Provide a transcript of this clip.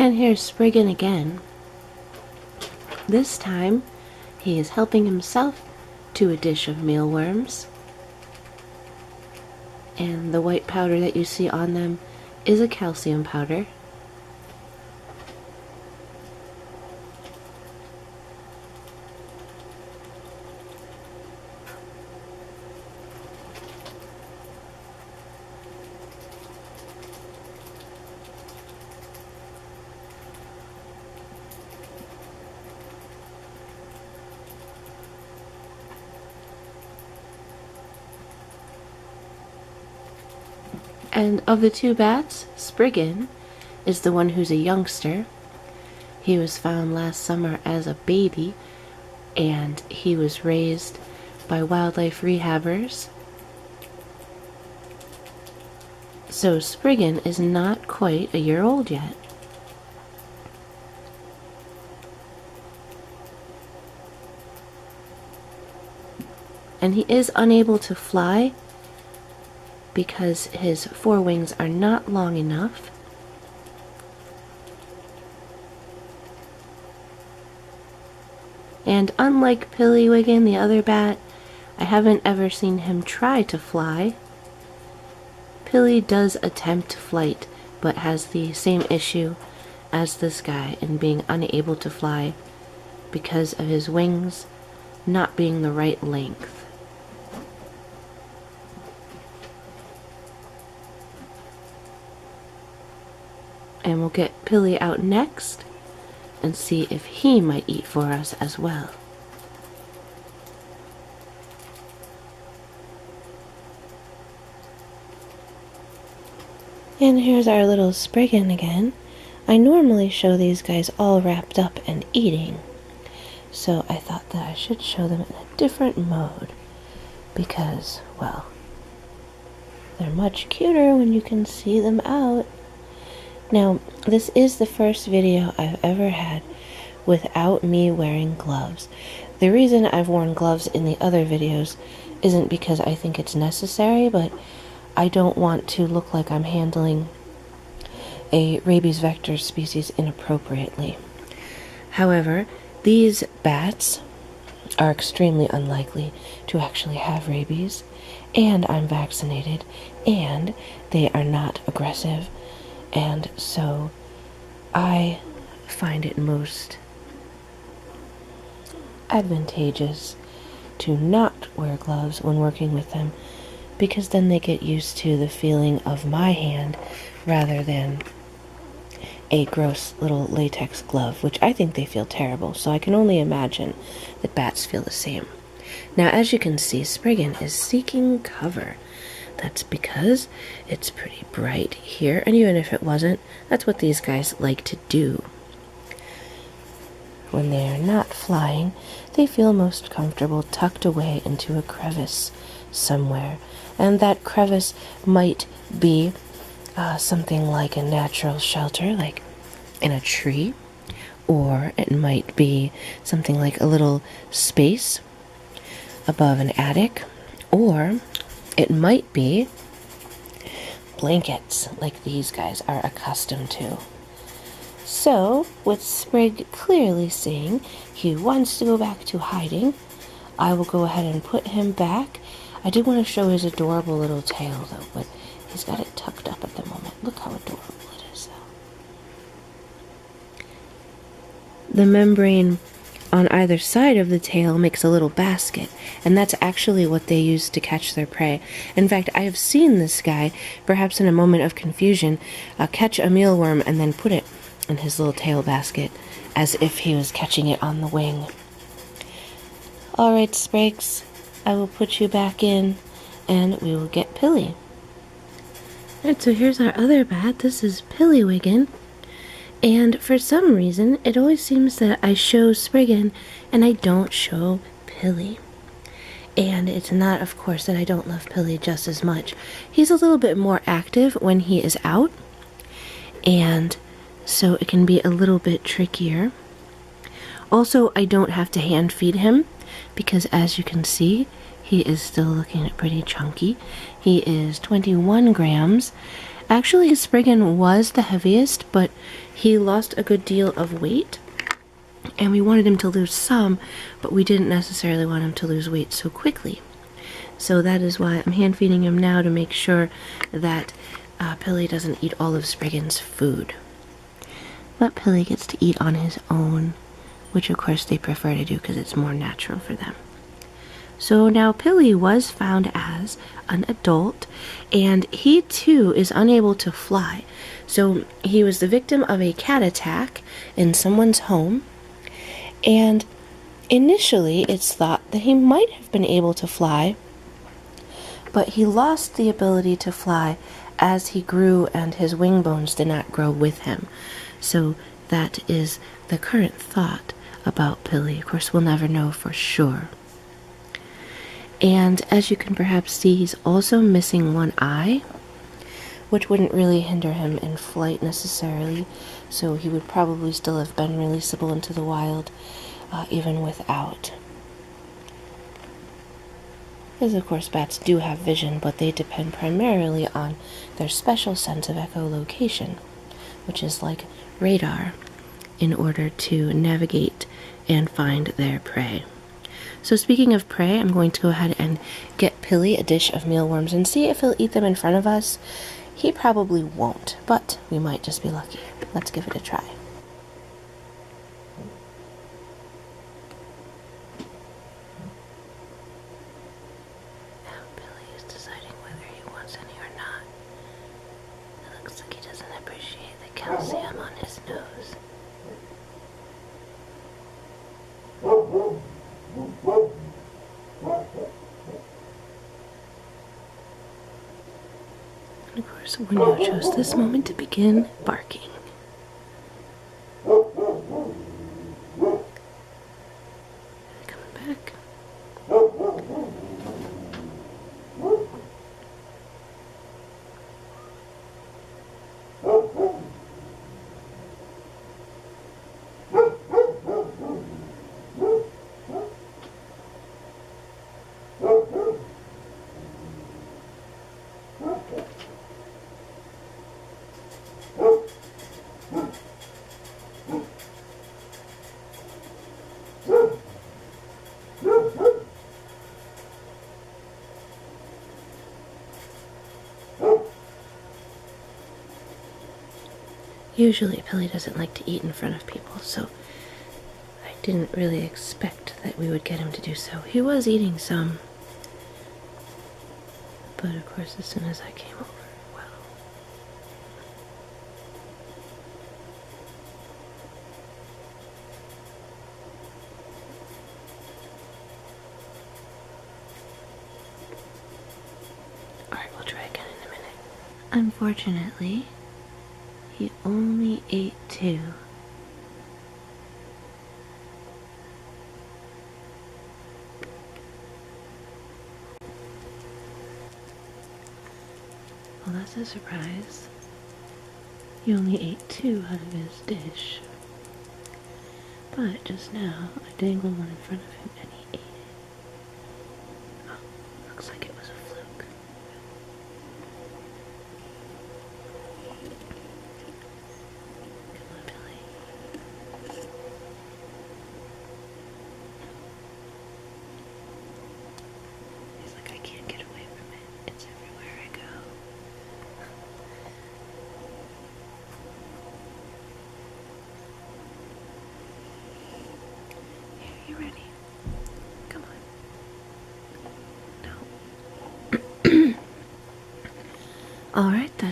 And here's Spriggan again. This time, he is helping himself to a dish of mealworms. And the white powder that you see on them is a calcium powder. And of the two bats, Spriggan is the one who's a youngster. He was found last summer as a baby, and he was raised by wildlife rehabbers. So Spriggan is not quite a year old yet. And he is unable to fly because his forewings are not long enough. And unlike Pillywiggin, the other bat, I haven't ever seen him try to fly. Pilly does attempt flight, but has the same issue as this guy in being unable to fly because of his wings not being the right length. And we'll get Pilly out next and see if he might eat for us as well. And here's our little Spriggan again. I normally show these guys all wrapped up and eating, so I thought that I should show them in a different mode because, well, they're much cuter when you can see them out. Now, this is the first video I've ever had without me wearing gloves. The reason I've worn gloves in the other videos isn't because I think it's necessary, but I don't want to look like I'm handling a rabies vector species inappropriately. However, these bats are extremely unlikely to actually have rabies, and I'm vaccinated, and they are not aggressive. And so I find it most advantageous to not wear gloves when working with them, because then they get used to the feeling of my hand rather than a gross little latex glove, which I think they feel terrible, so I can only imagine that bats feel the same. Now, as you can see, Spriggan is seeking cover. That's because it's pretty bright here, and even if it wasn't, that's what these guys like to do. When they are not flying, they feel most comfortable tucked away into a crevice somewhere, and that crevice might be something like a natural shelter, like in a tree, or it might be something like a little space above an attic, or it might be blankets like these guys are accustomed to. So, with Sprig clearly saying he wants to go back to hiding, I will go ahead and put him back. I do want to show his adorable little tail though, but he's got it tucked up at the moment. Look how adorable it is though. The membrane on either side of the tail makes a little basket, and that's actually what they use to catch their prey. In fact, I have seen this guy, perhaps in a moment of confusion, catch a mealworm and then put it in his little tail basket as if he was catching it on the wing. Alright, Sprigs, I will put you back in and we will get Pilly. Alright, so here's our other bat. This is Pillywiggin. And for some reason, it always seems that I show Spriggan and I don't show Pilly. And it's not, of course, that I don't love Pilly just as much. He's a little bit more active when he is out, and so it can be a little bit trickier. Also, I don't have to hand feed him because, as you can see, he is still looking pretty chunky. He is 21 grams, Actually, Spriggan was the heaviest, but he lost a good deal of weight. And we wanted him to lose some, but we didn't necessarily want him to lose weight so quickly. So that is why I'm hand feeding him now, to make sure that Pilly doesn't eat all of Spriggan's food. But Pilly gets to eat on his own, which of course they prefer to do because it's more natural for them. So now Pilly was found as an adult, and he too is unable to fly. So he was the victim of a cat attack in someone's home, and initially it's thought that he might have been able to fly, but he lost the ability to fly as he grew and his wing bones did not grow with him. So that is the current thought about Pilly. Of course, we'll never know for sure. And as you can perhaps see, he's also missing one eye, which wouldn't really hinder him in flight necessarily, so he would probably still have been releasable into the wild even without. Because of course bats do have vision, but they depend primarily on their special sense of echolocation, which is like radar, in order to navigate and find their prey. So speaking of prey, I'm going to go ahead and get Pilly a dish of mealworms and see if he'll eat them in front of us. He probably won't, but we might just be lucky. Let's give it a try. Now Pilly is deciding whether he wants any or not. It looks like he doesn't appreciate the calcium on his nose. And of course, Winnow chose this moment to begin barking. Coming back. Usually Pilly doesn't like to eat in front of people, so I didn't really expect that we would get him to do so. He was eating some, but of course as soon as I came over, well. Alright, we'll try again in a minute. Unfortunately, he only ate 2. Well, that's a surprise. He only ate 2 out of his dish. But just now, I dangled one in front of him and he ate it. Oh, looks like it was a fluke. He's like, I can't get away from it. It's everywhere I go. Here, you ready? Come on. No. Alright then.